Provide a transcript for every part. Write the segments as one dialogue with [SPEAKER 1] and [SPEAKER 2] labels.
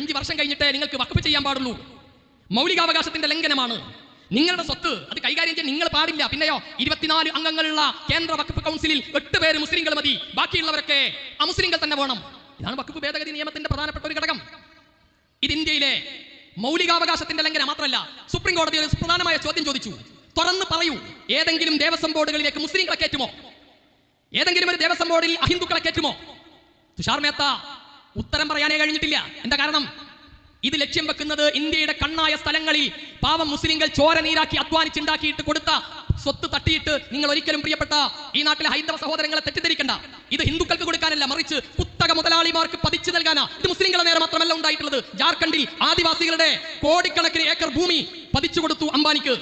[SPEAKER 1] 5 വർഷം കഴിഞ്ഞിട്ടേ നിങ്ങൾക്ക് വഖഫ് ചെയ്യാൻ പാടുള്ളൂ. മൗലികാവകാശത്തിന്റെ ലംഘനമാണ്. നിങ്ങളുടെ സ്വത്ത് അത് കൈകാര്യം ചെയ്യാൻ നിങ്ങൾ പാടില്ല. പിന്നെയോ 24 അംഗങ്ങളുള്ള കേന്ദ്ര വഖഫ് കൗൺസിലിൽ 8 പേര് മുസ്ലിങ്ങൾ മതി, ബാക്കിയുള്ളവരൊക്കെ അമുസ്ലിങ്ങൾ തന്നെ വേണം. ഇതാണ് വഖഫ് ഭേദഗതി നിയമത്തിന്റെ പ്രധാനപ്പെട്ട ഒരു ഘടകം. ഇത് ഇന്ത്യയിലെ മൗലികാവകാശത്തിന്റെ ലംഘനം മാത്രമല്ല. സുപ്രീം കോടതി ഒരു പ്രധാനമായ ചോദ്യം ചോദിച്ചു. തുറന്ന് പറയൂ, ഏതെങ്കിലും ദേവസ്വം ബോർഡുകളിലേക്ക് മുസ്ലിങ്ങളെ കയറ്റുമോ? ഏതെങ്കിലും ഒരു ദേവസ്വം ബോർഡിൽ അഹിന്ദുക്കളെ കയറ്റുമോ? തുഷാർ മേത്ത ഉത്തരം പറയാനേ കഴിഞ്ഞിട്ടില്ല. എന്താ കാരണം? ഇത് ലക്ഷ്യം വെക്കുന്നത് ഇന്ത്യയുടെ കണ്ണായ സ്ഥലങ്ങളിൽ പാവം മുസ്ലിങ്ങൾ ചോര നീരാക്കി അധ്വാനിച്ചുണ്ടാക്കിയിട്ട് കൊടുത്ത സ്വത്ത് തട്ടിയിട്ട് നിങ്ങൾ ഒരിക്കലും പ്രിയപ്പെട്ട ഈ നാട്ടിലെ ഹൈന്ദവ സഹോദരങ്ങളെ തെറ്റിദ്ധരിക്കണ്ട. ഇത് ഹിന്ദുക്കൾക്ക് കൊടുക്കാനല്ല, മറിച്ച് കുത്തക മുതലാളിമാർക്ക് പതിച്ചു നൽകാനാ. ഇത് മുസ്ലിങ്ങളെ നേരെ മാത്രമല്ല ഉണ്ടായിട്ടുള്ളത്. ജാർഖണ്ഡിൽ ആദിവാസികളുടെ കോടിക്കണക്കിന് ഏക്കർ ഭൂമി പതിച്ചു കൊടുത്തു അംബാനിക്ക്.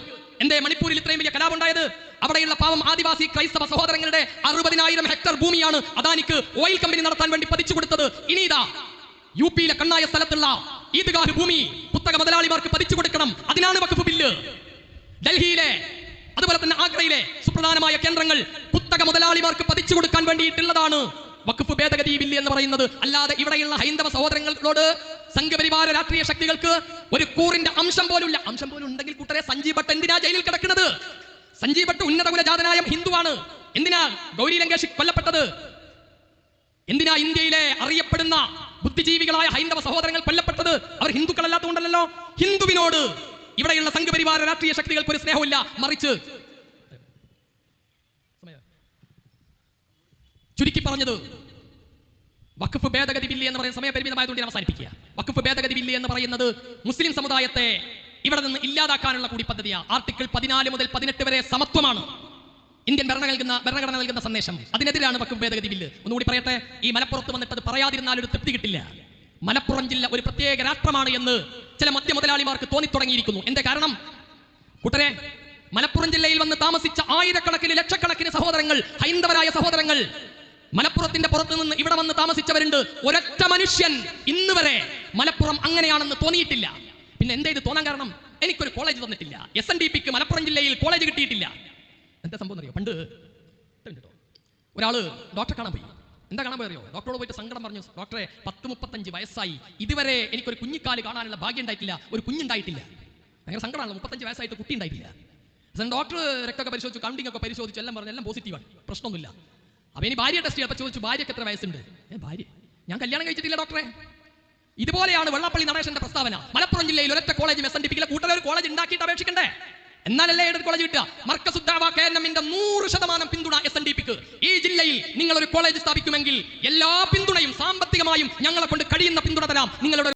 [SPEAKER 1] എന്തേ മണിപ്പൂരിൽ ഇത്രയും വലിയ കലാപം ഉണ്ടായത്? അവിടെയുള്ള പാവം ആദിവാസി ക്രൈസ്തവ സഹോദരങ്ങളുടെ 60,000 ഹെക്ടർ ഭൂമിയാണ് അദാനിക്ക് ഓയിൽ കമ്പനി നടത്താൻ വേണ്ടി പതിച്ചു കൊടുത്തത്. ഇനി ഇതാ യുപിയിലെ കണ്ണായ സ്ഥലത്തുള്ള ഈദ്ഗാഹ് ഭൂമി കുത്തക മുതലാളിമാർക്ക് പതിച്ചു കൊടുക്കണം. അതിനാണ് വഖഫ് ബില്ല്. ഡൽഹിയിലെ അതുപോലെ തന്നെ ആഗ്രയിലെ സുപ്രധാനമായ കേന്ദ്രങ്ങൾ കുത്തക മുതലാളിമാർക്ക് പതിച്ചു കൊടുക്കാൻ വേണ്ടിയിട്ടുള്ളതാണ് വഖഫ് ഭേദഗതി ബില്ല് എന്ന് പറയുന്നത്. അല്ലാതെ ഇവിടെയുള്ള ഹൈന്ദവ സഹോദരങ്ങളോട് സംഘപരിവാര രാഷ്ട്രീയ ശക്തികൾക്ക് ഒരു കൂറിന്റെ അംശം പോലും ഇല്ല. അംശം പോലും ഉണ്ടെങ്കിൽ കൂട്ടരെ സഞ്ജീവ് ഭട്ട് എന്തിനാ ജയിലിൽ കിടക്കുന്നത്? സഞ്ജീവ് ഭട്ട് ഉന്നത കുലജാതനായ ഹിന്ദുവാണ്. എന്തിനാ ഗൗരി ലങ്കേഷ് കൊല്ലപ്പെട്ടത്? എന്തിനാ ഇന്ത്യയിലെ അറിയപ്പെടുന്ന ബുദ്ധിജീവികളായ ഹൈന്ദവ സഹോദരങ്ങൾ കൊല്ലപ്പെട്ടത്? അവർ ഹിന്ദുക്കളല്ലാത്തതുകൊണ്ടല്ലോ. ഹിന്ദുവിനോട് ഇവിടെയുള്ള സംഘപരിവാര രാഷ്ട്രീയ ശക്തികൾക്ക് ഒരു സ്നേഹമില്ല, മറിച്ച് ചുരുക്കി പറഞ്ഞത് വഖഫ് ഭേദഗതി ബില്ല് എന്ന് പറയുന്ന സമയപരിമിതമായതുകൊണ്ട് അവസാനിപ്പിക്കുക. വഖഫ് ഭേദഗതി ബില്ല് എന്ന് പറയുന്നത് മുസ്ലിം സമുദായത്തെ ഇവിടെ നിന്ന് ഇല്ലാതാക്കാനുള്ള കൂടി പദ്ധതിയാണ്. ആർട്ടിക്കിൾ 14 മുതൽ 18 വരെ സമത്വമാണ് ഇന്ത്യൻ ഭരണഘടന നൽകുന്ന സന്ദേശം. അതിനെതിരാണ് വഖഫ് ഭേദഗതി ബില്ല്. ഒന്നുകൂടി പറയട്ടെ, ഈ മലപ്പുറത്ത് വന്നിട്ട് അത് പറയാതിരുന്നാൽ ഒരു തൃപ്തി കിട്ടില്ല. മലപ്പുറം ജില്ല ഒരു പ്രത്യേക രാഷ്ട്രമാണ് എന്ന് ചില മധ്യ മുതലാളിമാർക്ക് തോന്നിത്തുടങ്ങിയിരിക്കുന്നു. എന്റെ കാരണം കൂട്ടരെ, മലപ്പുറം ജില്ലയിൽ വന്ന് താമസിച്ച ആയിരക്കണക്കിന് ലക്ഷക്കണക്കിന് സഹോദരങ്ങൾ, ഹൈന്ദവരായ സഹോദരങ്ങൾ മലപ്പുറത്തിന്റെ പുറത്ത് നിന്ന് ഇവിടെ വന്ന് താമസിച്ചവരുണ്ട്. ഒരൊറ്റ മനുഷ്യൻ ഇന്ന് വരെ മലപ്പുറം അങ്ങനെയാണെന്ന് തോന്നിയിട്ടില്ല. പിന്നെ എന്താ ഇത് തോന്നാൻ കാരണം? എനിക്കൊരു കോളേജ് തന്നിട്ടില്ല. SNDPക്ക് മലപ്പുറം ജില്ലയിൽ കോളേജ് കിട്ടിയിട്ടില്ല. എന്താ സംഭവം അറിയോ? പണ്ട് ഒരാള് ഡോക്ടറെ കാണാൻ പോയി. എന്താ കാണാൻ പോയി അറിയോ? ഡോക്ടറോട് പോയിട്ട് സങ്കടം പറഞ്ഞു, ഡോക്ടറെ 10-35 വയസ്സായി, ഇതുവരെ എനിക്കൊരു കുഞ്ഞിക്കാല് കാണാനുള്ള ഭാഗ്യം ഉണ്ടായിട്ടില്ല, ഒരു കുഞ്ഞുണ്ടായിട്ടില്ല. ഭയങ്കര സങ്കടമാണല്ലോ, 35 വയസ്സായിട്ട് കുട്ടി ഉണ്ടായിട്ടില്ല. ഡോക്ടർ രക്തമൊക്കെ പരിശോധിച്ചു, കൗണ്ടിംഗ് ഒക്കെ പരിശോധിച്ചു, എല്ലാം പറഞ്ഞു, എല്ലാം പോസിറ്റീവാണ്, പ്രശ്നമൊന്നുമില്ല. അപ്പൊ ഇനി ഭാര്യ ടെസ്റ്റ് ചെയ്തപ്പോൾ ചോദിച്ചു, ഭാര്യക്ക് എത്ര വയസ്സുണ്ട്? ഭാര്യ, ഞാൻ കല്യാണം കഴിച്ചിട്ടില്ല ഡോക്ടറെ. ഇതുപോലെയാണ് വെള്ളാപ്പള്ളി നടേശന്റെ പ്രസ്താവന. മലപ്പുറം ജില്ലയിൽ ഒരൊറ്റ കോളേജ് SNDPക്കിലെ കൂട്ടർ ഒരു കോളേജ് ഉണ്ടാക്കിയിട്ട് അപേക്ഷിക്കണ്ടേ? എന്നാലല്ലേ ഒരു കോളേജ് കിട്ടുക? മർക്കസുദ്ദാവ KNMന്റെ 100% പിന്തുണ SNDPക്ക്. ഈ ജില്ലയിൽ നിങ്ങൾ ഒരു കോളേജ് സ്ഥാപിക്കുമെങ്കിൽ എല്ലാ പിന്തുണയും സാമ്പത്തികമായും ഞങ്ങളെ കൊണ്ട് കഴിയുന്ന പിന്തുണ തരാം. നിങ്ങളുടെ